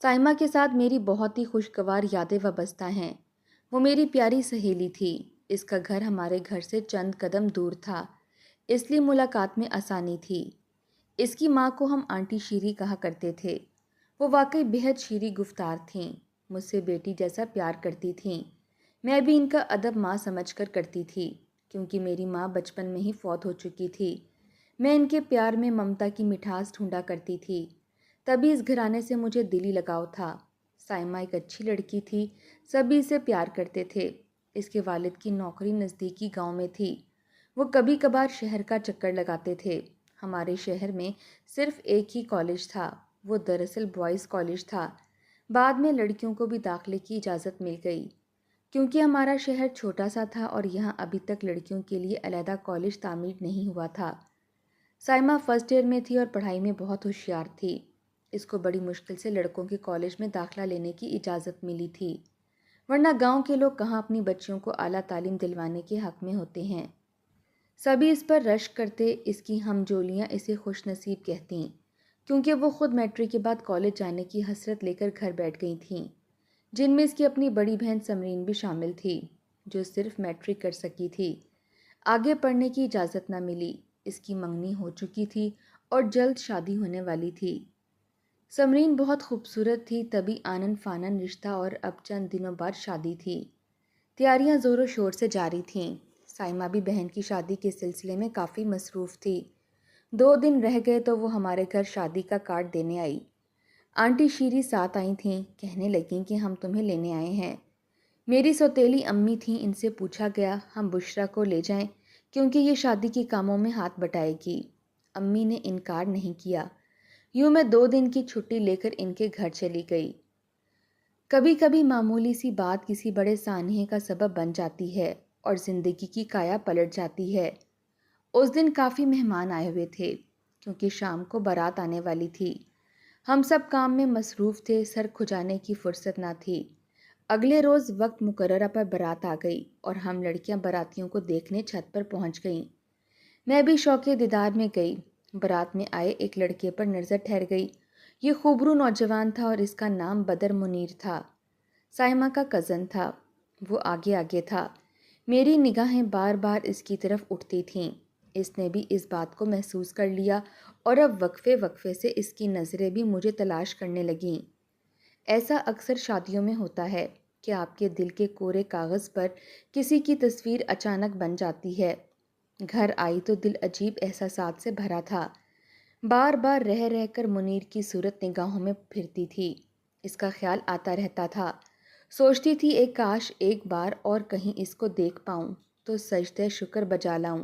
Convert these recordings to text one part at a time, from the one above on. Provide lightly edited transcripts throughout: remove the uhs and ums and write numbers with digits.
سائمہ کے ساتھ میری بہت ہی خوشگوار یادیں وابستہ ہیں۔ وہ میری پیاری سہیلی تھی۔ اس کا گھر ہمارے گھر سے چند قدم دور تھا، اس لیے ملاقات میں آسانی تھی۔ اس کی ماں کو ہم آنٹی شیری کہا کرتے تھے۔ وہ واقعی بہت شیریں گفتار تھیں، مجھ سے بیٹی جیسا پیار کرتی تھیں۔ میں بھی ان کا ادب ماں سمجھ کر کرتی تھی، کیونکہ میری ماں بچپن میں ہی فوت ہو چکی تھی۔ میں ان کے پیار میں ممتا کی مٹھاس ڈھونڈا کرتی تھی، تبھی اس گھرانے سے مجھے دلی لگاؤ تھا۔ سائمہ ایک اچھی لڑکی تھی، سبھی اسے پیار کرتے تھے۔ اس کے والد کی نوکری نزدیکی گاؤں میں تھی۔ وہ کبھی کبھار شہر کا چکر لگاتے تھے۔ ہمارے شہر میں صرف ایک ہی کالج تھا، وہ دراصل بوائز کالج تھا۔ بعد میں لڑکیوں کو بھی داخلے کی اجازت مل گئی، کیونکہ ہمارا شہر چھوٹا سا تھا اور یہاں ابھی تک لڑکیوں کے لیے علیحدہ کالج تعمیر نہیں ہوا تھا۔ سائمہ فرسٹ ایئر میں تھی اور پڑھائی میں بہت ہوشیار تھی۔ اس کو بڑی مشکل سے لڑکوں کے کالج میں داخلہ لینے کی اجازت ملی تھی، ورنہ گاؤں کے لوگ کہاں اپنی بچیوں کو اعلیٰ تعلیم دلوانے کے حق میں ہوتے ہیں۔ سبھی اس پر رشک کرتے، اس کی ہم جولیاں اسے خوش نصیب کہتیں، کیونکہ وہ خود میٹرک کے بعد کالج جانے کی حسرت لے کر گھر بیٹھ گئی تھیں، جن میں اس کی اپنی بڑی بہن سمرین بھی شامل تھی، جو صرف میٹرک کر سکی تھی۔ آگے پڑھنے کی اجازت نہ ملی۔ اس کی منگنی ہو چکی تھی اور جلد شادی ہونے والی تھی۔ سمرین بہت خوبصورت تھی، تبھی آنن فانن رشتہ اور اب چند دنوں بعد شادی تھی۔ تیاریاں زور و شور سے جاری تھیں۔ سائمہ بھی بہن کی شادی کے سلسلے میں کافی مصروف تھی۔ 2 دن رہ گئے تو وہ ہمارے گھر شادی کا کارڈ دینے آئی۔ آنٹی شیری ساتھ آئی تھیں، کہنے لگیں کہ ہم تمہیں لینے آئے ہیں۔ میری سوتیلی امی تھیں، ان سے پوچھا گیا ہم بشریٰ کو لے جائیں کیونکہ یہ شادی کے کاموں میں ہاتھ بٹائے گی۔ امی نے انکار نہیں کیا۔ یوں میں 2 دن کی چھٹی لے کر ان کے گھر چلی گئی۔ کبھی کبھی معمولی سی بات کسی بڑے سانحے کا سبب بن جاتی ہے اور زندگی کی کایا پلٹ جاتی ہے۔ اس دن کافی مہمان آئے ہوئے تھے، کیونکہ شام کو بارات آنے والی تھی۔ ہم سب کام میں مصروف تھے، سر کھجانے کی فرصت نہ تھی۔ اگلے روز وقت مقررہ پر بارات آ گئی اور ہم لڑکیاں باراتیوں کو دیکھنے چھت پر پہنچ گئیں۔ میں بھی شوق دیدار میں گئی۔ بارات میں آئے ایک لڑکے پر نظر ٹھہر گئی۔ یہ خوبرو نوجوان تھا اور اس کا نام بدر منیر تھا۔ سائمہ کا کزن تھا۔ وہ آگے آگے تھا۔ میری نگاہیں بار بار اس کی طرف اٹھتی تھیں۔ اس نے بھی اس بات کو محسوس کر لیا اور اب وقفے وقفے سے اس کی نظریں بھی مجھے تلاش کرنے لگیں۔ ایسا اکثر شادیوں میں ہوتا ہے کہ آپ کے دل کے کورے کاغذ پر کسی کی تصویر اچانک بن جاتی ہے۔ گھر آئی تو دل عجیب احساسات سے بھرا تھا۔ بار بار رہ رہ کر منیر کی صورت نگاہوں میں پھرتی تھی۔ اس کا خیال آتا رہتا تھا۔ سوچتی تھی ایک کاش ایک بار اور کہیں اس کو دیکھ پاؤں تو سجدہ شکر بجا لاؤں۔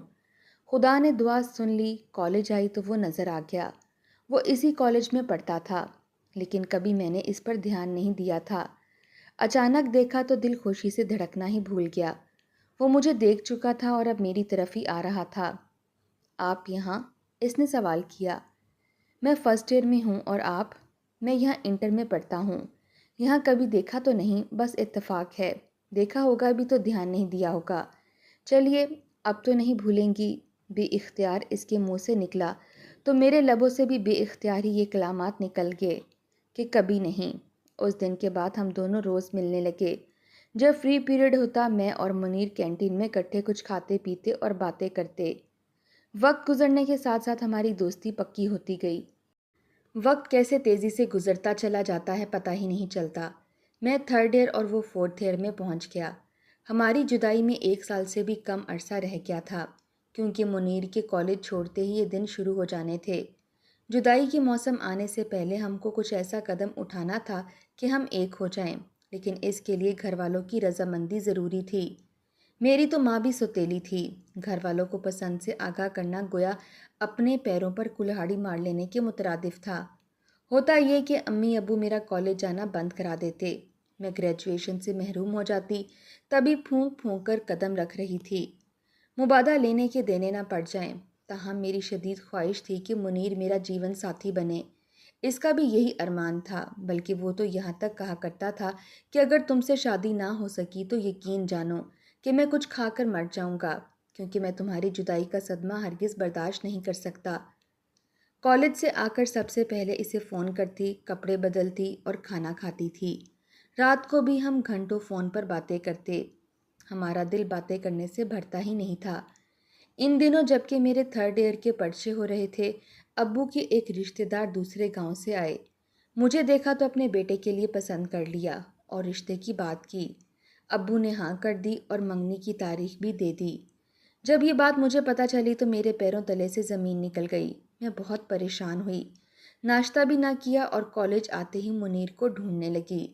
خدا نے دعا سن لی۔ کالج آئی تو وہ نظر آ گیا۔ وہ اسی کالج میں پڑھتا تھا، لیکن کبھی میں نے اس پر دھیان نہیں دیا تھا۔ اچانک دیکھا تو دل خوشی سے دھڑکنا ہی بھول گیا۔ وہ مجھے دیکھ چکا تھا اور اب میری طرف ہی آ رہا تھا۔ آپ یہاں؟ اس نے سوال کیا۔ میں فرسٹ ایئر میں ہوں اور آپ؟ میں یہاں انٹر میں پڑھتا ہوں۔ یہاں کبھی دیکھا تو نہیں، بس اتفاق ہے۔ دیکھا ہوگا بھی تو دھیان نہیں دیا ہوگا۔ چلیے اب تو نہیں بھولیں گی؟ بے اختیار اس کے منہ سے نکلا تو میرے لبوں سے بھی بے اختیار ہی یہ کلمات نکل گئے کہ کبھی نہیں۔ اس دن کے بعد ہم دونوں روز ملنے لگے۔ جب فری پیریڈ ہوتا میں اور منیر کینٹین میں اکٹھے کچھ کھاتے پیتے اور باتیں کرتے۔ وقت گزرنے کے ساتھ ساتھ ہماری دوستی پکی ہوتی گئی۔ وقت کیسے تیزی سے گزرتا چلا جاتا ہے پتہ ہی نہیں چلتا۔ میں 3rd ایئر اور وہ 4th ایئر میں پہنچ گیا۔ ہماری جدائی میں 1 سال سے بھی کم عرصہ رہ گیا تھا، کیونکہ منیر کے کالج چھوڑتے ہی یہ دن شروع ہو جانے تھے۔ جدائی کے موسم آنے سے پہلے ہم کو کچھ ایسا قدم اٹھانا تھا کہ ہم ایک ہو جائیں، لیکن اس کے لیے گھر والوں کی رضامندی ضروری تھی۔ میری تو ماں بھی سوتیلی تھی۔ گھر والوں کو پسند سے آگاہ کرنا گویا اپنے پیروں پر کلہاڑی مار لینے کے مترادف تھا۔ ہوتا یہ کہ امی ابو میرا کالج جانا بند کرا دیتے، میں گریجویشن سے محروم ہو جاتی، تبھی پھونک پھونک کر قدم رکھ رہی تھی۔ مبادہ لینے کے دینے نہ پڑ جائیں، تاہم میری شدید خواہش تھی کہ منیر میرا جیون ساتھی بنے۔ اس کا بھی یہی ارمان تھا، بلکہ وہ تو یہاں تک کہا کرتا تھا کہ اگر تم سے شادی نہ ہو سکی تو یقین جانو کہ میں کچھ کھا کر مر جاؤں گا، کیونکہ میں تمہاری جدائی کا صدمہ ہرگز برداشت نہیں کر سکتا۔ کالج سے آ کر سب سے پہلے اسے فون کرتی، کپڑے بدلتی اور کھانا کھاتی تھی۔ رات کو بھی ہم گھنٹوں فون پر باتیں کرتے۔ ہمارا دل باتیں کرنے سے بھرتا ہی نہیں تھا۔ ان دنوں جبکہ میرے تھرڈ ایئر کے پرچے ہو رہے تھے، ابو کے ایک رشتہ دار دوسرے گاؤں سے آئے۔ مجھے دیکھا تو اپنے بیٹے کے لیے پسند کر لیا اور رشتے کی بات کی۔ ابو نے ہاں کر دی اور منگنی کی تاریخ بھی دے دی۔ جب یہ بات مجھے پتہ چلی تو میرے پیروں تلے سے زمین نکل گئی۔ میں بہت پریشان ہوئی، ناشتہ بھی نہ کیا اور کالج آتے ہی منیر کو ڈھونڈنے لگی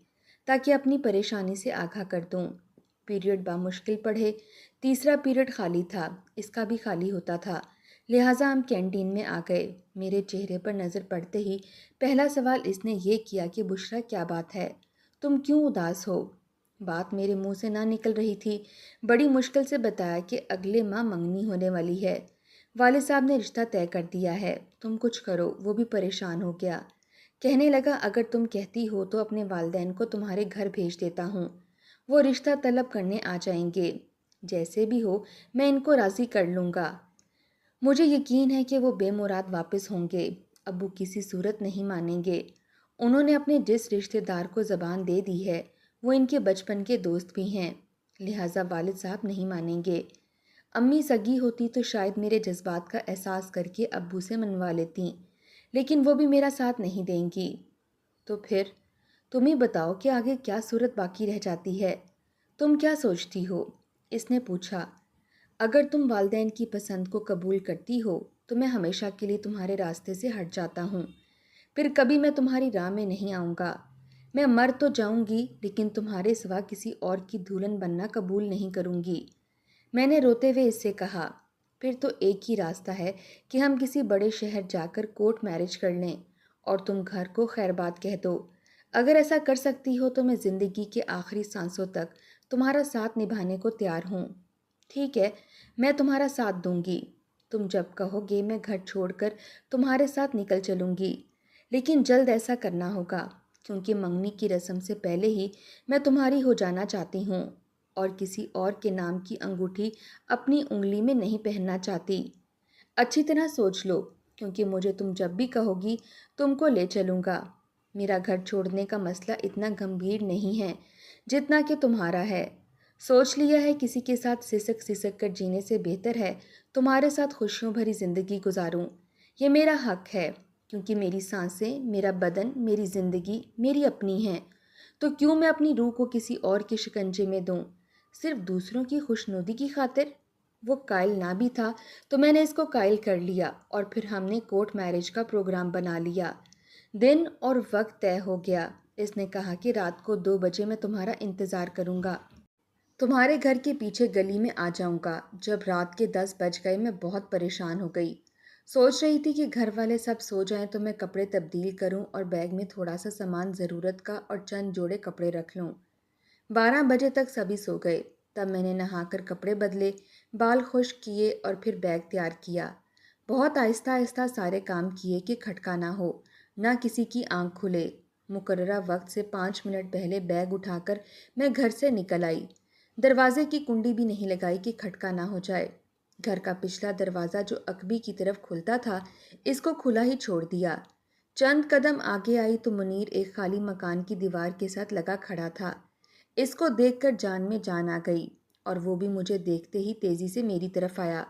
تاکہ اپنی پریشانی سے آگاہ کر دوں۔ پیریڈ بامشکل پڑھے، تیسرا پیریڈ خالی تھا، اس کا بھی خالی ہوتا تھا، لہٰذا ہم کینٹین میں آ گئے۔ میرے چہرے پر نظر پڑتے ہی پہلا سوال اس نے یہ کیا کہ بشریٰ کیا بات ہے، تم کیوں اداس ہو؟ بات میرے منہ سے نہ نکل رہی تھی۔ بڑی مشکل سے بتایا کہ اگلے ماہ منگنی ہونے والی ہے، والد صاحب نے رشتہ طے کر دیا ہے، تم کچھ کرو۔ وہ بھی پریشان ہو گیا، کہنے لگا اگر تم کہتی ہو تو اپنے والدین کو تمہارے گھر بھیج دیتا ہوں، وہ رشتہ طلب کرنے آ جائیں گے، جیسے بھی ہو میں ان کو راضی کر لوں گا۔ مجھے یقین ہے کہ وہ بے مراد واپس ہوں گے، ابو کسی صورت نہیں مانیں گے۔ انہوں نے اپنے جس رشتہ دار کو زبان دے دی ہے وہ ان کے بچپن کے دوست بھی ہیں، لہٰذا والد صاحب نہیں مانیں گے۔ امی سگی ہوتی تو شاید میرے جذبات کا احساس کر کے ابو سے منوا لیتیں، لیکن وہ بھی میرا ساتھ نہیں دیں گی۔ تو پھر تم ہی بتاؤ کہ آگے کیا صورت باقی رہ جاتی ہے، تم کیا سوچتی ہو؟ اس نے پوچھا۔ اگر تم والدین کی پسند کو قبول کرتی ہو تو میں ہمیشہ کے لیے تمہارے راستے سے ہٹ جاتا ہوں، پھر کبھی میں تمہاری راہ میں نہیں آؤں گا۔ میں مر تو جاؤں گی لیکن تمہارے سوا کسی اور کی دلہن بننا قبول نہیں کروں گی، میں نے روتے ہوئے اس سے کہا۔ پھر تو ایک ہی راستہ ہے کہ ہم کسی بڑے شہر جا کر کورٹ میرج کر لیں اور تم گھر کو خیر بات کہہ دو۔ اگر ایسا کر سکتی ہو تو میں زندگی کے آخری سانسوں تک تمہارا ساتھ نبھانے کو تیار ہوں۔ ٹھیک ہے، میں تمہارا ساتھ دوں گی، تم جب کہو گے میں گھر چھوڑ کر تمہارے ساتھ نکل چلوں گی، لیکن جلد ایسا کرنا ہوگا کیونکہ منگنی کی رسم سے پہلے ہی میں تمہاری ہو جانا چاہتی ہوں اور کسی اور کے نام کی انگوٹھی اپنی انگلی میں نہیں پہننا چاہتی۔ اچھی طرح سوچ لو کیونکہ مجھے تم جب بھی کہو گی تم کو لے چلوں گا۔ میرا گھر چھوڑنے کا مسئلہ اتنا گمبھیر نہیں ہے جتنا کہ تمہارا ہے۔ سوچ لیا ہے کسی کے ساتھ سسک سسک کر جینے سے بہتر ہے تمہارے ساتھ خوشیوں بھری زندگی گزاروں۔ یہ میرا حق ہے کیونکہ میری سانسیں، میرا بدن، میری زندگی میری اپنی ہیں، تو کیوں میں اپنی روح کو کسی اور کے شکنجے میں دوں صرف دوسروں کی خوشنودی کی خاطر؟ وہ قائل نہ بھی تھا تو میں نے اس کو قائل کر لیا اور پھر ہم نے کورٹ میرج کا پروگرام بنا لیا۔ دن اور وقت طے ہو گیا۔ اس نے کہا کہ رات کو 2 بجے میں تمہارا انتظار کروں گا، تمہارے گھر کے پیچھے گلی میں آ جاؤں گا۔ جب رات کے 10 بج گئے میں بہت پریشان ہو گئی، سوچ رہی تھی کہ گھر والے سب سو جائیں تو میں کپڑے تبدیل کروں اور بیگ میں تھوڑا سا سامان ضرورت کا اور چند جوڑے کپڑے رکھ لوں۔ 12 بجے تک سبھی سو گئے، تب میں نے نہا کر کپڑے بدلے، بال خشک کیے اور پھر بیگ تیار کیا۔ بہت آہستہ آہستہ سارے کام کیے کہ کھٹکا نہ ہو، نہ کسی کی آنکھ کھلے۔ مقررہ وقت سے 5 منٹ پہلے بیگ اٹھا کر میں گھر سے نکل آئی۔ دروازے کی کنڈی بھی نہیں لگائی کہ کھٹکا نہ ہو جائے۔ گھر کا پچھلا دروازہ جو عقبی کی طرف کھلتا تھا اس کو کھلا ہی چھوڑ دیا۔ چند قدم آگے آئی تو منیر ایک خالی مکان کی دیوار کے ساتھ لگا کھڑا تھا۔ اس کو دیکھ کر جان میں جان آ گئی اور وہ بھی مجھے دیکھتے ہی تیزی سے میری طرف آیا۔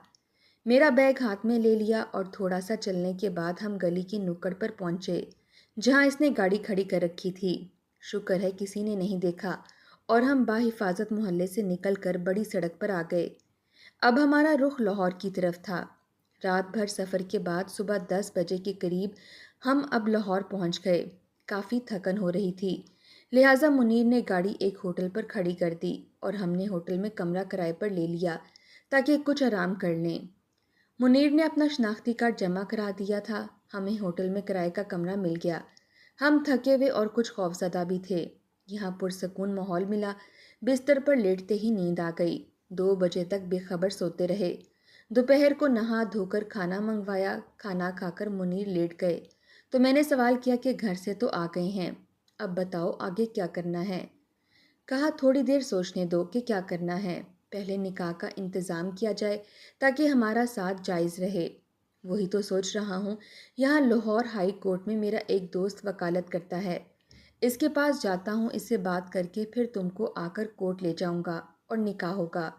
میرا بیگ ہاتھ میں لے لیا اور تھوڑا سا چلنے کے بعد ہم گلی کی نکڑ پر پہنچے جہاں اس نے گاڑی کھڑی کر رکھی تھی۔ شکر ہے کسی نے نہیں دیکھا اور ہم باحفاظت محلے سے نکل کر بڑی سڑک پر آ گئے۔ اب ہمارا رخ لاہور کی طرف تھا۔ رات بھر سفر کے بعد صبح 10 بجے کے قریب ہم اب لاہور پہنچ گئے۔ کافی تھکن ہو رہی تھی، لہٰذا منیر نے گاڑی ایک ہوٹل پر کھڑی کر دی اور ہم نے ہوٹل میں کمرہ کرائے پر لے لیا تاکہ کچھ آرام کر لیں۔ منیر نے اپنا شناختی کارڈ جمع کرا دیا تھا، ہمیں ہوٹل میں کرائے کا کمرہ مل گیا۔ ہم تھکے ہوئے اور کچھ خوفزدہ بھی تھے۔ یہاں پرسکون ماحول ملا، بستر پر لیٹتے ہی نیند آ گئی۔ 2 بجے تک بے خبر سوتے رہے۔ دوپہر کو نہا دھو کر کھانا منگوایا، کھانا کھا کر منیر لیٹ گئے تو میں نے سوال کیا کہ گھر سے تو آ گئے ہیں، اب بتاؤ آگے کیا کرنا ہے؟ کہا تھوڑی دیر سوچنے دو کہ کیا کرنا ہے، پہلے نکاح کا انتظام کیا جائے تاکہ ہمارا ساتھ جائز رہے۔ وہی تو سوچ رہا ہوں، یہاں لاہور ہائی کورٹ میں میرا ایک دوست وکالت کرتا ہے، اس کے پاس جاتا ہوں، اس سے بات کر کے پھر تم کو آ کر کورٹ لے جاؤں گا اور نکاح ہوگا۔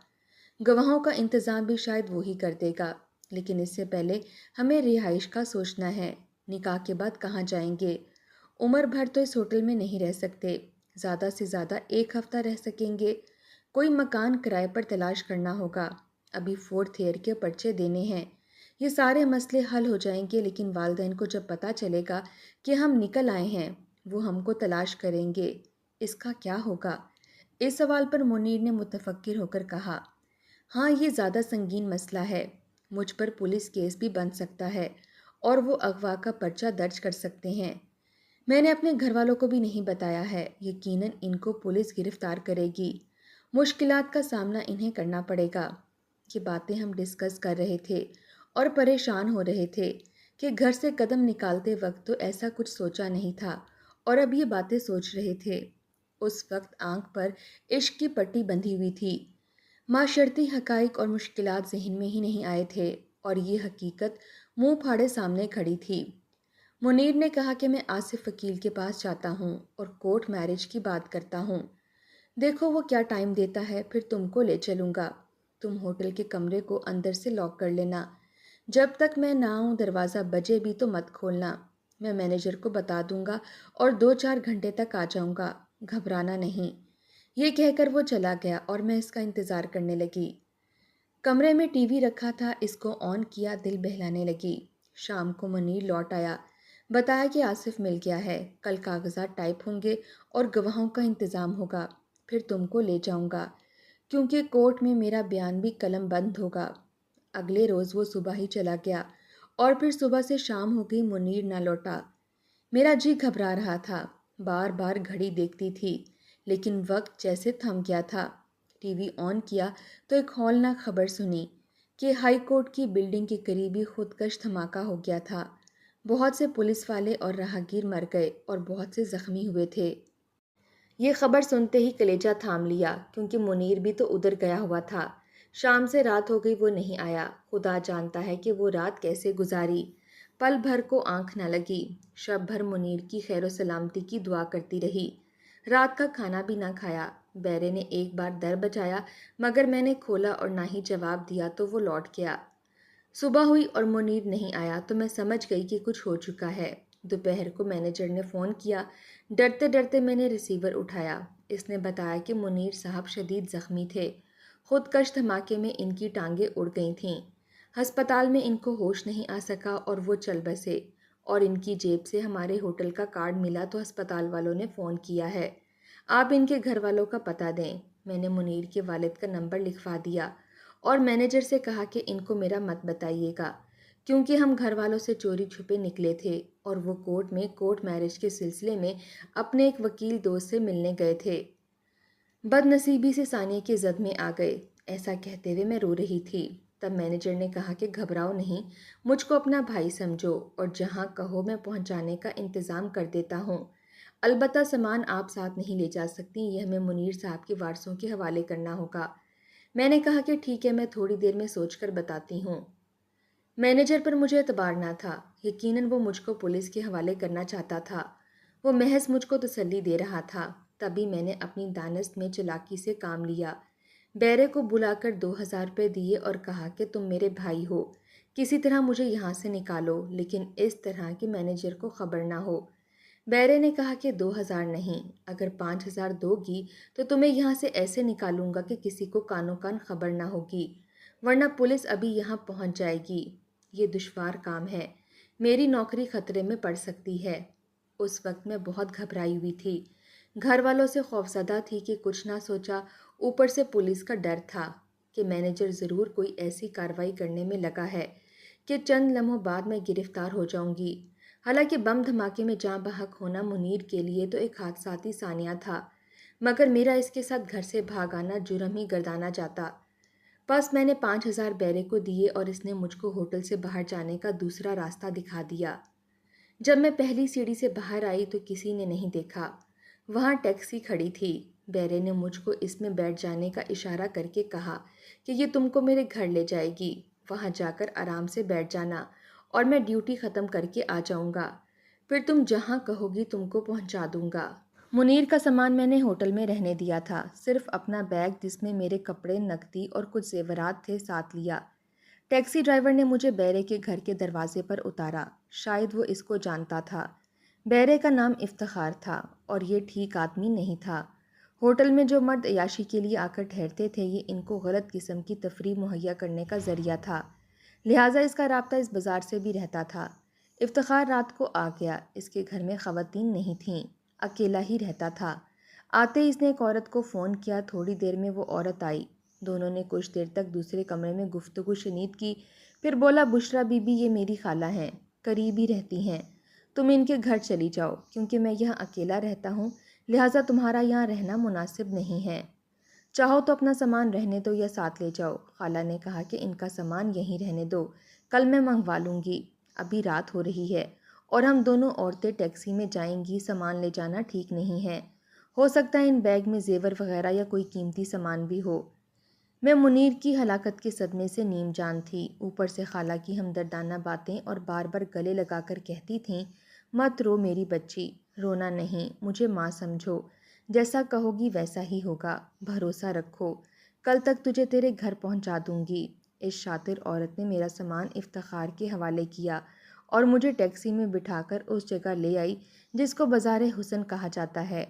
گواہوں کا انتظام بھی شاید وہی کر دے گا، لیکن اس سے پہلے ہمیں رہائش کا سوچنا ہے۔ نکاح کے بعد کہاں جائیں گے؟ عمر بھر تو اس ہوٹل میں نہیں رہ سکتے، زیادہ سے زیادہ ایک ہفتہ رہ سکیں گے۔ کوئی مکان کرائے پر تلاش کرنا ہوگا۔ ابھی 4th ایئر کے پرچے دینے ہیں۔ یہ سارے مسئلے حل ہو جائیں گے، لیکن والدین کو جب پتہ چلے گا کہ ہم نکل آئے ہیں، وہ ہم کو تلاش کریں گے۔ اس کا کیا ہوگا؟ اس سوال پر منیر نے متفکر ہو کر کہا، ہاں یہ زیادہ سنگین مسئلہ ہے، مجھ پر پولیس کیس بھی بن سکتا ہے اور وہ اغوا کا پرچہ درج کر سکتے ہیں۔ میں نے اپنے گھر والوں کو بھی نہیں بتایا ہے، یقیناً ان کو پولیس گرفتار کرے گی، مشکلات کا سامنا انہیں کرنا پڑے گا۔ یہ باتیں ہم ڈسکس کر رہے تھے اور پریشان ہو رہے تھے کہ گھر سے قدم نکالتے وقت تو ایسا کچھ سوچا نہیں تھا اور اب یہ باتیں سوچ رہے تھے۔ اس وقت آنکھ پر عشق کی پٹی بندھی ہوئی تھی، معاشرتی حقائق اور مشکلات ذہن میں ہی نہیں آئے تھے اور یہ حقیقت منہ پھاڑے سامنے کھڑی تھی۔ منیر نے کہا کہ میں آصف وکیل کے پاس جاتا ہوں اور کورٹ میرج کی بات کرتا ہوں، دیکھو وہ کیا ٹائم دیتا ہے، پھر تم کو لے چلوں گا۔ تم ہوٹل کے کمرے کو اندر سے لاک کر لینا، جب تک میں نہ آؤں دروازہ بجے بھی تو مت کھولنا، میں مینیجر کو بتا دوں گا اور 2-4 گھنٹے تک آ جاؤں گا، گھبرانا نہیں۔ یہ کہہ کر وہ چلا گیا اور میں اس کا انتظار کرنے لگی۔ کمرے میں ٹی وی رکھا تھا، اس کو آن کیا، دل بہلانے لگی۔ شام کو منیر لوٹ آیا، بتایا کہ آصف مل گیا ہے، کل کاغذات ٹائپ ہوں گے اور گواہوں کا انتظام ہوگا، پھر تم کو لے جاؤں گا، کیونکہ کورٹ میں میرا بیان بھی قلم بند ہوگا۔ اگلے روز وہ صبح ہی چلا گیا اور پھر صبح سے شام ہو گئی، منیر نہ لوٹا۔ میرا جی گھبرا رہا تھا، بار بار گھڑی دیکھتی تھی، لیکن وقت جیسے تھم گیا تھا۔ ٹی وی آن کیا تو ایک ہولناک خبر سنی کہ ہائی کورٹ کی بلڈنگ کے قریب ہی خودکش دھماکہ ہو گیا تھا۔ بہت سے پولیس والے اور راہگیر مر گئے اور بہت سے زخمی ہوئے تھے۔ یہ خبر سنتے ہی کلیجہ تھام لیا، کیونکہ منیر بھی تو ادھر گیا ہوا تھا۔ شام سے رات ہو گئی، وہ نہیں آیا، خدا جانتا ہے کہ وہ رات کیسے گزاری۔ پل بھر کو آنکھ نہ لگی، شب بھر منیر کی خیر و سلامتی کی دعا کرتی رہی، رات کا کھانا بھی نہ کھایا۔ بیرے نے ایک بار در بجایا، مگر میں نے کھولا اور نہ ہی جواب دیا تو وہ لوٹ گیا۔ صبح ہوئی اور منیر نہیں آیا تو میں سمجھ گئی کہ کچھ ہو چکا ہے۔ دوپہر کو مینیجر نے فون کیا، ڈرتے ڈرتے میں نے ریسیور اٹھایا۔ اس نے بتایا کہ منیر صاحب شدید زخمی تھے، خودکش دھماکے میں ان کی ٹانگیں اڑ گئی تھیں، ہسپتال میں ان کو ہوش نہیں آ سکا اور وہ چل بسے، اور ان کی جیب سے ہمارے ہوٹل کا کارڈ ملا تو ہسپتال والوں نے فون کیا ہے، آپ ان کے گھر والوں کا پتہ دیں۔ میں نے منیر کے والد کا نمبر لکھوا دیا اور مینیجر سے کہا کہ ان کو میرا مت بتائیے گا، کیونکہ ہم گھر والوں سے چوری چھپے نکلے تھے اور وہ کورٹ میں کورٹ میرج کے سلسلے میں اپنے ایک وکیل دوست سے ملنے گئے تھے۔ بد نصیبی سے ثانیہ کے زد میں آ گئے۔ ایسا کہتے ہوئے میں رو رہی تھی۔ تب مینیجر نے کہا کہ گھبراؤ نہیں، مجھ کو اپنا بھائی سمجھو اور جہاں کہو میں پہنچانے کا انتظام کر دیتا ہوں، البتہ سامان آپ ساتھ نہیں لے جا سکتی، یہ ہمیں منیر صاحب کے وارثوں کے حوالے کرنا ہوگا۔ میں نے کہا کہ ٹھیک ہے، میں تھوڑی دیر میں سوچ کر بتاتی ہوں۔ مینیجر پر مجھے اعتبار نہ تھا، یقیناً وہ مجھ کو پولیس کے حوالے کرنا چاہتا تھا، وہ محض مجھ کو تسلی دے رہا تھا۔ تبھی میں نے اپنی دانست میں چالاکی سے کام لیا، بیرے کو بلا کر 2000 روپے دیے اور کہا کہ تم میرے بھائی ہو، کسی طرح مجھے یہاں سے نکالو، لیکن اس طرح کہ مینیجر کو خبر نہ ہو۔ بیرے نے کہا کہ 2000 نہیں، اگر 5000 دو گی تو تمہیں یہاں سے ایسے نکالوں گا کہ کسی کو کانوں کان خبر نہ ہوگی، ورنہ پولیس ابھی یہاں پہنچ جائے گی۔ یہ دشوار کام ہے، میری نوکری خطرے میں پڑ سکتی ہے۔ اس وقت میں بہت گھبرائی ہوئی تھی، گھر والوں سے خوفزدہ تھی کہ کچھ نہ سوچا، اوپر سے پولیس کا ڈر تھا کہ مینیجر ضرور کوئی ایسی کارروائی کرنے میں لگا ہے کہ چند لمحوں بعد میں گرفتار ہو جاؤں گی۔ حالانکہ بم دھماکے میں جاں بحق ہونا منیر کے لیے تو ایک حادثاتی ثانیہ تھا، مگر میرا اس کے ساتھ گھر سے بھاگ آنا جرم ہی گردانا جاتا۔ بس میں نے 5000 بیرے کو دیے اور اس نے مجھ کو ہوٹل سے باہر جانے کا دوسرا راستہ دکھا دیا۔ جب میں پہلی سیڑھی سے باہر آئی تو کسی نے نہیں دیکھا، وہاں ٹیکسی کھڑی تھی۔ بیرے نے مجھ کو اس میں بیٹھ جانے کا اشارہ کر کے کہا کہ یہ تم کو میرے گھر لے جائے گی، وہاں جا کر آرام سے بیٹھ جانا اور میں ڈیوٹی ختم کر کے آ جاؤں گا، پھر تم جہاں کہو گی تم کو پہنچا دوں گا۔ منیر کا سامان میں نے ہوٹل میں رہنے دیا تھا، صرف اپنا بیگ جس میں میرے کپڑے، نقدی اور کچھ زیورات تھے ساتھ لیا۔ ٹیکسی ڈرائیور نے مجھے بیرے کے گھر کے دروازے پر اتارا، شاید وہ اس کو جانتا تھا۔ بیرے کا نام افتخار تھا اور یہ ٹھیک آدمی نہیں تھا۔ ہوٹل میں جو مرد عیاشی کے لیے آ کر ٹھہرتے تھے، یہ ان کو غلط قسم کی تفریح مہیا کرنے کا ذریعہ تھا، لہٰذا اس کا رابطہ اس بازار سے بھی رہتا تھا۔ افتخار رات کو آ گیا، اس کے گھر میں خواتین نہیں تھیں، اکیلا ہی رہتا تھا۔ آتے ہی اس نے ایک عورت کو فون کیا، تھوڑی دیر میں وہ عورت آئی، دونوں نے کچھ دیر تک دوسرے کمرے میں گفتگو شنید کی، پھر بولا، بشرا بی بی یہ میری خالہ ہیں، قریب ہی رہتی ہیں، تم ان کے گھر چلی جاؤ، کیونکہ میں یہاں اکیلا رہتا ہوں، لہٰذا تمہارا یہاں رہنا مناسب نہیں ہے، چاہو تو اپنا سامان رہنے دو یا ساتھ لے جاؤ۔ خالہ نے کہا کہ ان کا سامان یہیں رہنے دو، کل میں منگوا لوں گی، ابھی رات ہو رہی ہے اور ہم دونوں عورتیں ٹیکسی میں جائیں گی، سامان لے جانا ٹھیک نہیں ہے، ہو سکتا ہے ان بیگ میں زیور وغیرہ یا کوئی قیمتی سامان بھی ہو۔ میں منیر کی ہلاکت کے صدمے سے نیم جان تھی، اوپر سے خالہ کی ہمدردانہ باتیں اور بار بار گلے لگا کر کہتی تھیں، مت رو میری بچی، رونا نہیں، مجھے ماں سمجھو، جیسا کہو گی ویسا ہی ہوگا، بھروسہ رکھو، کل تک تجھے تیرے گھر پہنچا دوں گی۔ اس شاطر عورت نے میرا سامان افتخار کے حوالے کیا اور مجھے ٹیکسی میں بٹھا کر اس جگہ لے آئی جس کو بازار حسن کہا جاتا ہے۔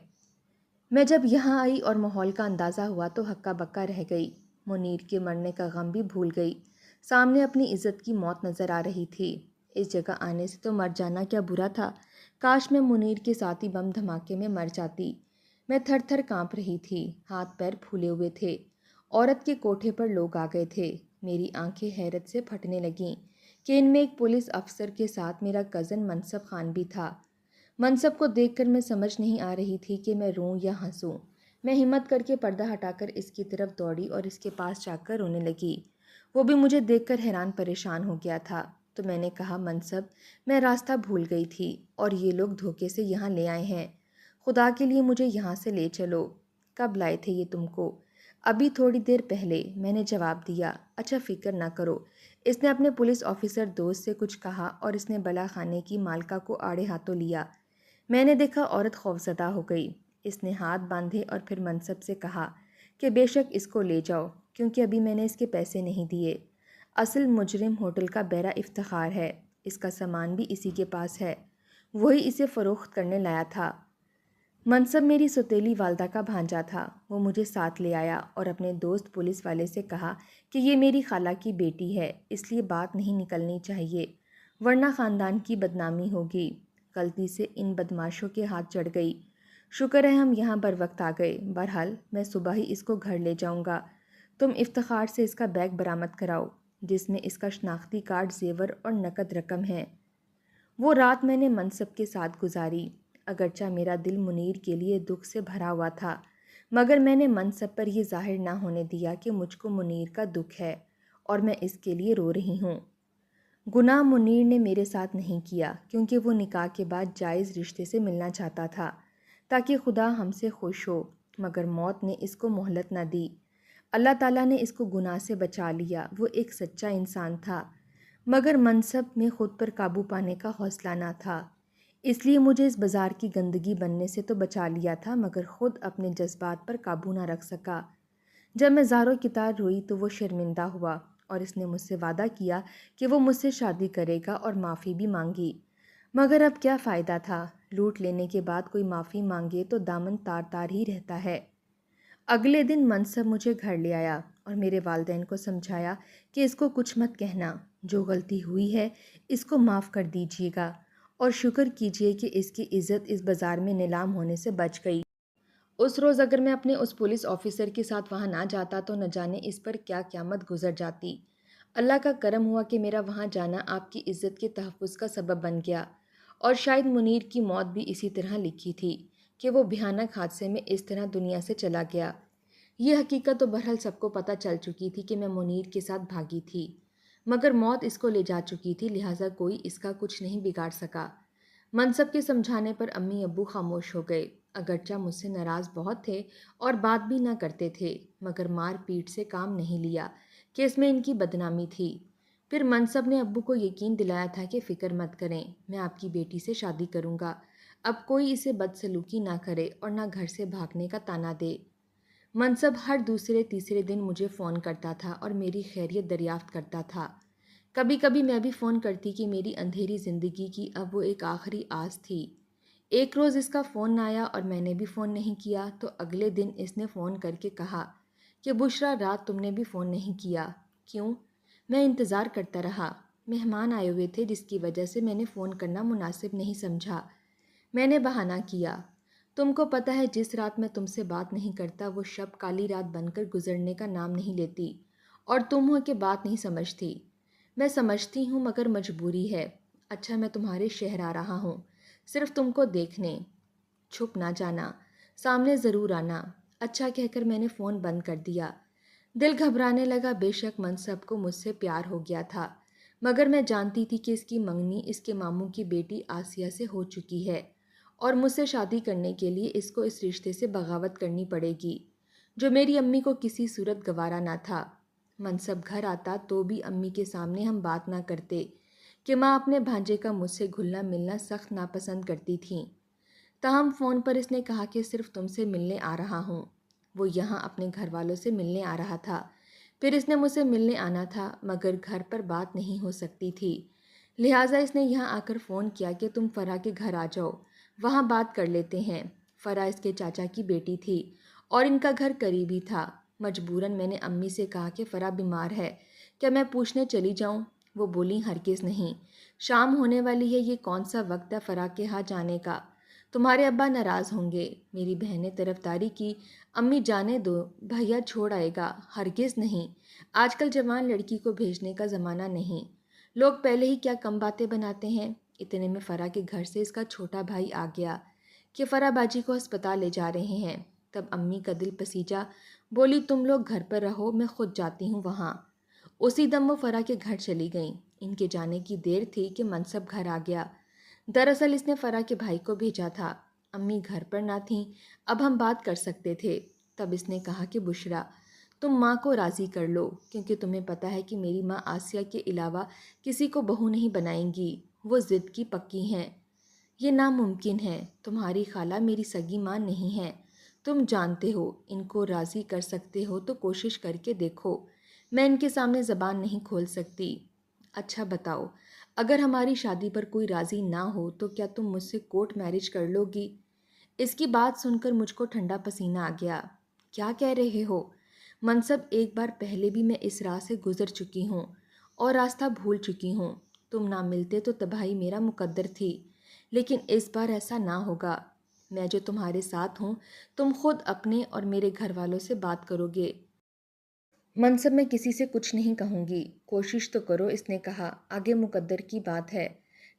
میں جب یہاں آئی اور ماحول کا اندازہ ہوا تو ہکا بکا رہ گئی، منیر کے مرنے کا غم بھی بھول گئی، سامنے اپنی عزت کی موت نظر آ رہی تھی۔ اس جگہ آنے سے تو مر جانا کیا برا تھا، کاش میں منیر کے ساتھی بم دھماکے میں مر جاتی۔ میں تھر تھر کانپ رہی تھی، ہاتھ پیر پھولے ہوئے تھے۔ عورت کے کوٹھے پر لوگ آ گئے تھے، میری آنکھیں حیرت سے پھٹنے لگیں کہ ان میں ایک پولیس افسر کے ساتھ میرا کزن منصب خان بھی تھا۔ منصب کو دیکھ کر میں سمجھ نہیں آ رہی تھی کہ میں روں یا ہنسوں۔ میں ہمت کر کے پردہ ہٹا کر اس کی طرف دوڑی اور اس کے پاس جا کر رونے لگی۔ وہ بھی مجھے دیکھ کر حیران پریشان ہو گیا تھا، تو میں نے کہا، منصب، میں راستہ بھول گئی تھی اور یہ لوگ دھوکے سے یہاں لے آئے ہیں، خدا کے لیے مجھے یہاں سے لے چلو۔ کب لائے تھے یہ تم کو؟ ابھی تھوڑی دیر پہلے، میں نے جواب دیا۔ اچھا فکر نہ کرو، اس نے اپنے پولیس آفیسر دوست سے کچھ کہا اور اس نے بلا خانے کی مالکہ کو آڑے ہاتھوں لیا۔ میں نے دیکھا عورت خوفزدہ ہو گئی، اس نے ہاتھ باندھے اور پھر منصب سے کہا کہ بے شک اس کو لے جاؤ، کیونکہ ابھی میں نے اس کے پیسے نہیں دیے، اصل مجرم ہوٹل کا بیرا افتخار ہے، اس کا سامان بھی اسی کے پاس ہے، وہی اسے فروخت کرنے لایا تھا۔ منصب میری سوتیلی والدہ کا بھانجا تھا، وہ مجھے ساتھ لے آیا اور اپنے دوست پولیس والے سے کہا کہ یہ میری خالہ کی بیٹی ہے، اس لیے بات نہیں نکلنی چاہیے، ورنہ خاندان کی بدنامی ہوگی۔ غلطی سے ان بدماشوں کے ہاتھ چڑھ گئی، شکر ہے ہم یہاں بر وقت آ گئے، بہرحال میں صبح ہی اس کو گھر لے جاؤں گا، تم افتخار سے اس کا بیگ برآمد کراؤ جس میں اس کا شناختی کارڈ، زیور اور نقد رقم ہے۔ وہ رات میں نے منصب کے ساتھ گزاری، اگرچہ میرا دل منیر کے لیے دکھ سے بھرا ہوا تھا، مگر میں نے منصب پر یہ ظاہر نہ ہونے دیا کہ مجھ کو منیر کا دکھ ہے اور میں اس کے لیے رو رہی ہوں۔ گناہ منیر نے میرے ساتھ نہیں کیا، کیونکہ وہ نکاح کے بعد جائز رشتے سے ملنا چاہتا تھا تاکہ خدا ہم سے خوش ہو، مگر موت نے اس کو مہلت نہ دی۔ اللہ تعالیٰ نے اس کو گناہ سے بچا لیا، وہ ایک سچا انسان تھا، مگر منصب میں خود پر قابو پانے کا حوصلہ نہ تھا، اس لیے مجھے اس بازار کی گندگی بننے سے تو بچا لیا تھا، مگر خود اپنے جذبات پر قابو نہ رکھ سکا۔ جب میں زار و کتار روئی تو وہ شرمندہ ہوا اور اس نے مجھ سے وعدہ کیا کہ وہ مجھ سے شادی کرے گا اور معافی بھی مانگی، مگر اب کیا فائدہ تھا، لوٹ لینے کے بعد کوئی معافی مانگے تو دامن تار تار ہی رہتا ہے۔ اگلے دن منصب مجھے گھر لے آیا اور میرے والدین کو سمجھایا کہ اس کو کچھ مت کہنا، جو غلطی ہوئی ہے اس کو معاف کر دیجیے گا اور شکر کیجیے کہ اس کی عزت اس بازار میں نیلام ہونے سے بچ گئی۔ اس روز اگر میں اپنے اس پولیس آفیسر کے ساتھ وہاں نہ جاتا تو نہ جانے اس پر کیا قیامت گزر جاتی۔ اللہ کا کرم ہوا کہ میرا وہاں جانا آپ کی عزت کے تحفظ کا سبب بن گیا، اور شاید منیر کی موت بھی اسی طرح لکھی تھی کہ وہ بھیانک حادثے میں اس طرح دنیا سے چلا گیا۔ یہ حقیقت تو بہرحال سب کو پتہ چل چکی تھی کہ میں منیر کے ساتھ بھاگی تھی، مگر موت اس کو لے جا چکی تھی، لہٰذا کوئی اس کا کچھ نہیں بگاڑ سکا۔ منصب کے سمجھانے پر امی ابو خاموش ہو گئے، اگرچہ مجھ سے ناراض بہت تھے اور بات بھی نہ کرتے تھے، مگر مار پیٹ سے کام نہیں لیا کہ اس میں ان کی بدنامی تھی۔ پھر منصب نے ابو کو یقین دلایا تھا کہ فکر مت کریں، میں آپ کی بیٹی سے شادی کروں گا، اب کوئی اسے بدسلوکی نہ کرے اور نہ گھر سے بھاگنے کا تانا دے۔ منصب ہر دوسرے تیسرے دن مجھے فون کرتا تھا اور میری خیریت دریافت کرتا تھا۔ کبھی کبھی میں بھی فون کرتی کہ میری اندھیری زندگی کی اب وہ ایک آخری آس تھی۔ ایک روز اس کا فون نہ آیا اور میں نے بھی فون نہیں کیا تو اگلے دن اس نے فون کر کے کہا کہ بشرا، رات تم نے بھی فون نہیں کیا، کیوں؟ میں انتظار کرتا رہا۔ مہمان آئے ہوئے تھے جس کی وجہ سے میں نے فون کرنا مناسب نہیں سمجھا۔ میں نے بہانہ کیا، تم کو پتہ ہے جس رات میں تم سے بات نہیں کرتا وہ شب کالی رات بن کر گزرنے کا نام نہیں لیتی، اور تم ہو کہ بات نہیں سمجھتی۔ میں سمجھتی ہوں مگر مجبوری ہے۔ اچھا میں تمہارے شہر آ رہا ہوں، صرف تم کو دیکھنے، چھپ نہ جانا، سامنے ضرور آنا۔ اچھا کہہ کر میں نے فون بند کر دیا۔ دل گھبرانے لگا، بے شک منصب کو مجھ سے پیار ہو گیا تھا، مگر میں جانتی تھی کہ اس کی منگنی اس کے ماموں کی بیٹی آسیہ سے ہو چکی ہے اور مجھ سے شادی کرنے کے لیے اس کو اس رشتے سے بغاوت کرنی پڑے گی، جو میری امی کو کسی صورت گوارا نہ تھا۔ منصب گھر آتا تو بھی امی کے سامنے ہم بات نہ کرتے کہ ماں اپنے بھانجے کا مجھ سے گھلنا ملنا سخت ناپسند کرتی تھیں۔ تاہم فون پر اس نے کہا کہ صرف تم سے ملنے آ رہا ہوں۔ وہ یہاں اپنے گھر والوں سے ملنے آ رہا تھا، پھر اس نے مجھ سے ملنے آنا تھا، مگر گھر پر بات نہیں ہو سکتی تھی، لہٰذا اس نے یہاں آ کر فون کیا کہ تم فرح کے گھر آ جاؤ، وہاں بات کر لیتے ہیں۔ فرح اس کے چاچا کی بیٹی تھی اور ان کا گھر قریب ہی تھا۔ مجبوراً میں نے امی سے کہا کہ فرح بیمار ہے، کیا میں پوچھنے چلی جاؤں؟ وہ بولی ہرگز نہیں، شام ہونے والی ہے، یہ کون سا وقت ہے فرح کے ہاں جانے کا؟ تمہارے ابا ناراض ہوں گے۔ میری بہن نے طرفداری کی، امی جانے دو، بھیا چھوڑ آئے گا۔ ہرگز نہیں، آج کل جوان لڑکی کو بھیجنے کا زمانہ نہیں، لوگ پہلے ہی کیا کم باتیں بناتے ہیں۔ اتنے میں فرح کے گھر سے اس کا چھوٹا بھائی آ گیا کہ فرح باجی کو ہسپتال لے جا رہے ہیں۔ تب امی کا دل پسیجا، بولی تم لوگ گھر پر رہو، میں خود جاتی ہوں وہاں۔ اسی دم وہ فرح کے گھر چلی گئیں۔ ان کے جانے کی دیر تھی کہ منصب گھر آ گیا۔ دراصل اس نے فرح کے بھائی کو بھیجا تھا، امی گھر پر نہ تھیں، اب ہم بات کر سکتے تھے۔ تب اس نے کہا کہ بشرا، تم ماں کو راضی کر لو، کیونکہ تمہیں پتہ ہے کہ میری ماں آسیہ کے علاوہ کسی کو بہو نہیں بنائیں گی، وہ ضد کی پکی ہیں۔ یہ ناممکن ہے، تمہاری خالہ میری سگی ماں نہیں ہے، تم جانتے ہو، ان کو راضی کر سکتے ہو تو کوشش کر کے دیکھو، میں ان کے سامنے زبان نہیں کھول سکتی۔ اچھا بتاؤ، اگر ہماری شادی پر کوئی راضی نہ ہو تو کیا تم مجھ سے کورٹ میرج کر لو گی؟ اس کی بات سن کر مجھ کو ٹھنڈا پسینہ آ گیا۔ کیا کہہ رہے ہو؟ منصب، ایک بار پہلے بھی میں اس راہ سے گزر چکی ہوں اور راستہ بھول چکی ہوں، تم نہ ملتے تو تباہی میرا مقدر تھی، لیکن اس بار ایسا نہ ہوگا۔ میں جو تمہارے ساتھ ہوں، تم خود اپنے اور میرے گھر والوں سے بات کرو گے۔ منصب، میں کسی سے کچھ نہیں کہوں گی، کوشش تو کرو، اس نے کہا، آگے مقدر کی بات ہے،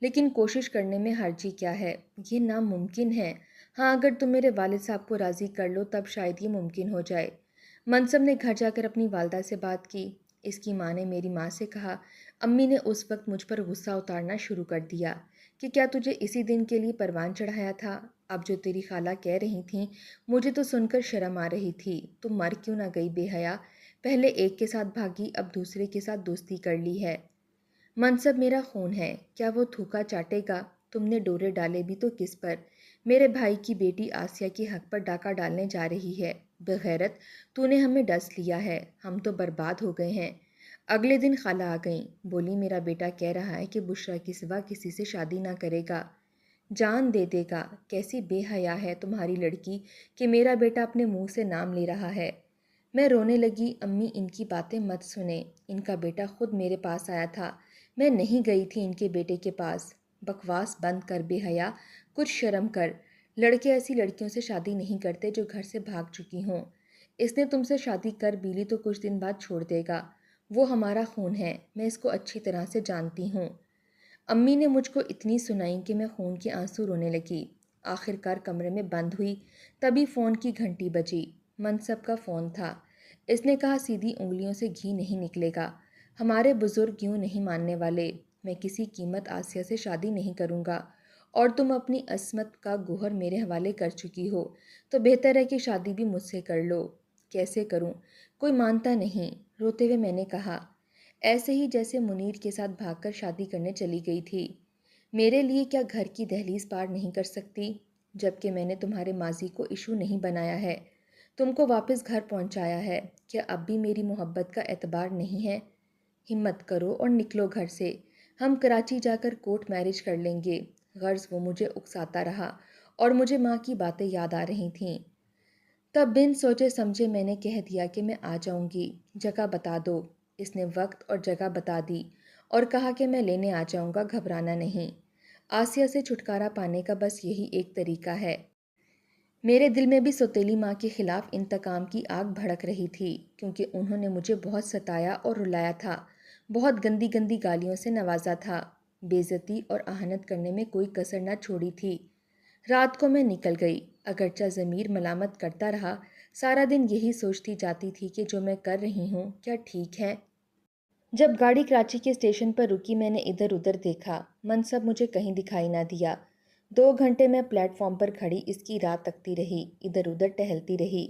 لیکن کوشش کرنے میں حرجی کیا ہے؟ یہ ناممکن ہے۔ ہاں، اگر تم میرے والد صاحب کو راضی کر لو تب شاید یہ ممکن ہو جائے۔ منصب نے گھر جا کر اپنی والدہ سے بات کی۔ اس کی ماں نے میری ماں سے کہا، امی نے اس وقت مجھ پر غصہ اتارنا شروع کر دیا کہ کیا تجھے اسی دن کے لیے پروان چڑھایا تھا؟ اب جو تیری خالہ کہہ رہی تھیں مجھے تو سن کر شرم آ رہی تھی، تم مر کیوں نہ گئی بے حیا، پہلے ایک کے ساتھ بھاگی اب دوسرے کے ساتھ دوستی کر لی ہے۔ منصب، میرا خون ہے، کیا وہ تھوکا چاٹے گا؟ تم نے ڈورے ڈالے بھی تو کس پر؟ میرے بھائی کی بیٹی آسیہ کے حق پر ڈاکہ ڈالنے جا رہی ہے، بغیرت، تو نے ہمیں ڈس لیا ہے، ہم تو برباد ہو گئے ہیں۔ اگلے دن خالہ آ گئیں، بولی میرا بیٹا کہہ رہا ہے کہ بشرا کے سوا کسی سے شادی نہ کرے گا، جان دے دے گا، کیسی بے حیا ہے تمہاری لڑکی کہ میرا بیٹا اپنے منہ سے نام لے رہا ہے۔ میں رونے لگی، امی ان کی باتیں مت سنیں، ان کا بیٹا خود میرے پاس آیا تھا، میں نہیں گئی تھی ان کے بیٹے کے پاس۔ بکواس بند کر بے حیا، کچھ شرم کر، لڑکے ایسی لڑکیوں سے شادی نہیں کرتے جو گھر سے بھاگ چکی ہوں، اس نے تم سے شادی کر بھی لی تو کچھ دن بعد چھوڑ دے گا، وہ ہمارا خون ہے، میں اس کو اچھی طرح سے جانتی ہوں۔ امی نے مجھ کو اتنی سنائی کہ میں خون کے آنسو رونے لگی۔ آخر کار کمرے میں بند ہوئی، تبھی فون کی گھنٹی بجی، منصب کا فون تھا۔ اس نے کہا سیدھی انگلیوں سے گھی نہیں نکلے گا، ہمارے بزرگ یوں نہیں ماننے والے، میں کسی قیمت آسیہ سے شادی نہیں کروں گا، اور تم اپنی عصمت کا گوہر میرے حوالے کر چکی ہو تو بہتر ہے کہ شادی بھی مجھ سے کر لو۔ کیسے کروں؟ کوئی مانتا نہیں، روتے ہوئے میں نے کہا، ایسے ہی جیسے منیر کے ساتھ بھاگ کر شادی کرنے چلی گئی تھی۔ میرے لیے کیا گھر کی دہلیز پار نہیں کر سکتی؟ جبکہ میں نے تمہارے ماضی کو ایشو نہیں بنایا ہے، تم کو واپس گھر پہنچایا ہے، کیا اب بھی میری محبت کا اعتبار نہیں ہے؟ ہمت کرو اور نکلو گھر سے، ہم کراچی جا کر کورٹ میرج کر لیں گے۔ غرض وہ مجھے اکساتا رہا اور مجھے ماں کی باتیں یاد آ رہی تھیں۔ تب بن سوچے سمجھے میں نے کہہ دیا کہ میں آ جاؤں گی، جگہ بتا دو۔ اس نے وقت اور جگہ بتا دی اور کہا کہ میں لینے آ جاؤں گا، گھبرانا نہیں۔ آسیہ سے چھٹکارا پانے کا بس یہی ایک طریقہ ہے۔ میرے دل میں بھی سوتیلی ماں کے خلاف انتقام کی آگ بھڑک رہی تھی، کیونکہ انہوں نے مجھے بہت ستایا اور رلایا تھا، بہت گندی گندی گالیوں سے نوازا تھا، بے عزتی اور اہانت کرنے میں کوئی کسر نہ چھوڑی تھی۔ رات کو میں نکل گئی، اگرچہ ضمیر ملامت کرتا رہا، سارا دن یہی سوچتی جاتی تھی کہ جو میں کر رہی ہوں کیا ٹھیک ہے؟ جب گاڑی کراچی کے اسٹیشن پر رکی میں نے ادھر ادھر دیکھا، منصب مجھے کہیں دکھائی نہ دیا۔ 2 گھنٹے میں پلیٹ فارم پر کھڑی اس کی راہ تکتی رہی، ادھر ادھر ٹہلتی رہی۔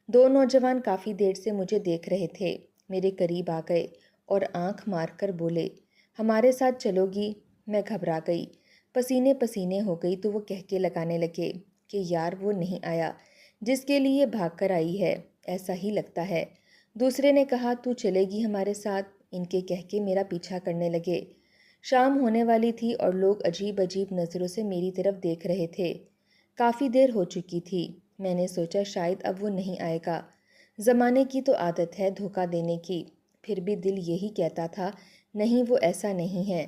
2 نوجوان کافی دیر سے مجھے دیکھ رہے تھے، میرے قریب آ گئے اور آنکھ مار کر بولے، ہمارے ساتھ چلو گی؟ میں گھبرا گئی، پسینے پسینے ہو گئی تو وہ کہکے لگانے لگے کہ یار وہ نہیں آیا جس کے لیے بھاگ کر آئی ہے، ایسا ہی لگتا ہے۔ دوسرے نے کہا تو چلے گی ہمارے ساتھ؟ ان کے کہکے میرا پیچھا کرنے لگے۔ شام ہونے والی تھی اور لوگ عجیب عجیب نظروں سے میری طرف دیکھ رہے تھے۔ کافی دیر ہو چکی تھی، میں نے سوچا شاید اب وہ نہیں آئے گا۔ زمانے کی تو عادت ہے دھوکہ دینے کی، پھر بھی دل یہی کہتا تھا نہیں وہ ایسا نہیں ہے۔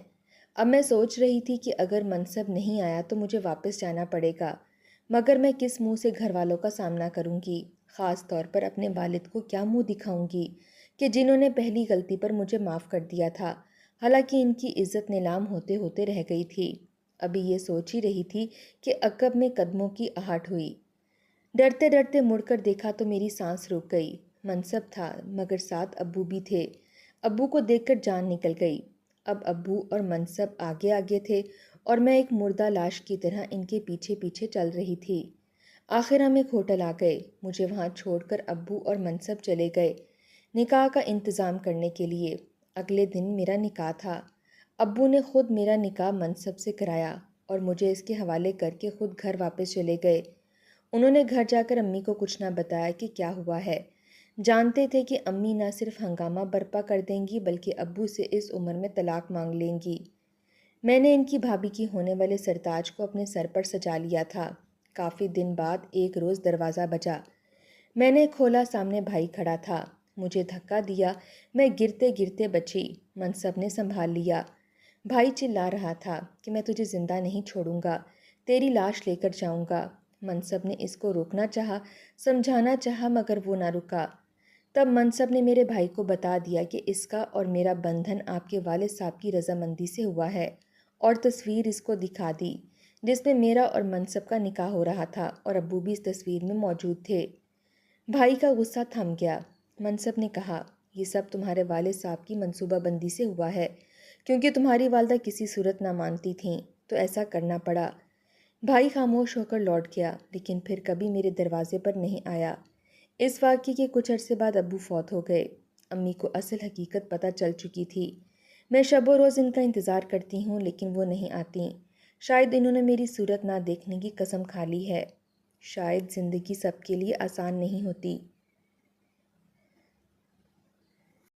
اب میں سوچ رہی تھی کہ اگر منصب نہیں آیا تو مجھے واپس جانا پڑے گا، مگر میں کس منہ سے گھر والوں کا سامنا کروں گی؟ خاص طور پر اپنے والد کو کیا منہ دکھاؤں گی کہ جنہوں نے پہلی غلطی پر مجھے معاف کر دیا تھا، حالانکہ ان کی عزت نیلام ہوتے ہوتے رہ گئی تھی۔ ابھی یہ سوچ ہی رہی تھی کہ عقب میں قدموں کی آہٹ ہوئی۔ ڈرتے ڈرتے مڑ کر دیکھا تو میری سانس رک گئی۔ منصب تھا مگر ساتھ ابو بھی تھے۔ ابو کو دیکھ کر جان نکل گئی۔ اب ابو اور منصب آگے آگے تھے اور میں ایک مردہ لاش کی طرح ان کے پیچھے پیچھے چل رہی تھی۔ آخر ہم ایک ہوٹل آ گئے، مجھے وہاں چھوڑ کر ابو اور منصب چلے گئے نکاح کا انتظام کرنے کے لیے۔ اگلے دن میرا نکاح تھا۔ ابو نے خود میرا نکاح منصب سے کرایا اور مجھے اس کے حوالے کر کے خود گھر واپس چلے گئے۔ انہوں نے گھر جا کر امی کو کچھ نہ بتایا کہ کیا ہوا ہے، جانتے تھے کہ امی نہ صرف ہنگامہ برپا کر دیں گی بلکہ ابو سے اس عمر میں طلاق مانگ لیں گی۔ میں نے ان کی بھابھی کی ہونے والے سرتاج کو اپنے سر پر سجا لیا تھا۔ کافی دن بعد ایک روز دروازہ بجا، میں نے کھولا، سامنے بھائی کھڑا تھا۔ مجھے دھکا دیا، میں گرتے گرتے بچی، منصب نے سنبھال لیا۔ بھائی چلا رہا تھا کہ میں تجھے زندہ نہیں چھوڑوں گا، تیری لاش لے کر جاؤں گا۔ منصب نے اس کو روکنا چاہا، سمجھانا چاہا مگر وہ نہ رکا۔ تب منصب نے میرے بھائی کو بتا دیا کہ اس کا اور میرا بندھن آپ کے والد صاحب کی رضامندی سے ہوا ہے، اور تصویر اس کو دکھا دی جس میں میرا اور منصب کا نکاح ہو رہا تھا، اور ابو بھی اس تصویر میں موجود تھے۔ بھائی کا غصہ تھم گیا۔ منصب نے کہا یہ سب تمہارے والد صاحب کی منصوبہ بندی سے ہوا ہے، کیونکہ تمہاری والدہ کسی صورت نہ مانتی تھیں تو ایسا کرنا پڑا۔ بھائی خاموش ہو کر لوٹ گیا، لیکن پھر کبھی میرے دروازے پر نہیں آیا۔ اس واقعے کے کچھ عرصے بعد ابو فوت ہو گئے۔ امی کو اصل حقیقت پتہ چل چکی تھی۔ میں شب و روز ان کا انتظار کرتی ہوں لیکن وہ نہیں آتیں۔ شاید انہوں نے میری صورت نہ دیکھنے کی قسم کھا لی ہے۔ شاید زندگی سب کے لیے آسان نہیں ہوتی۔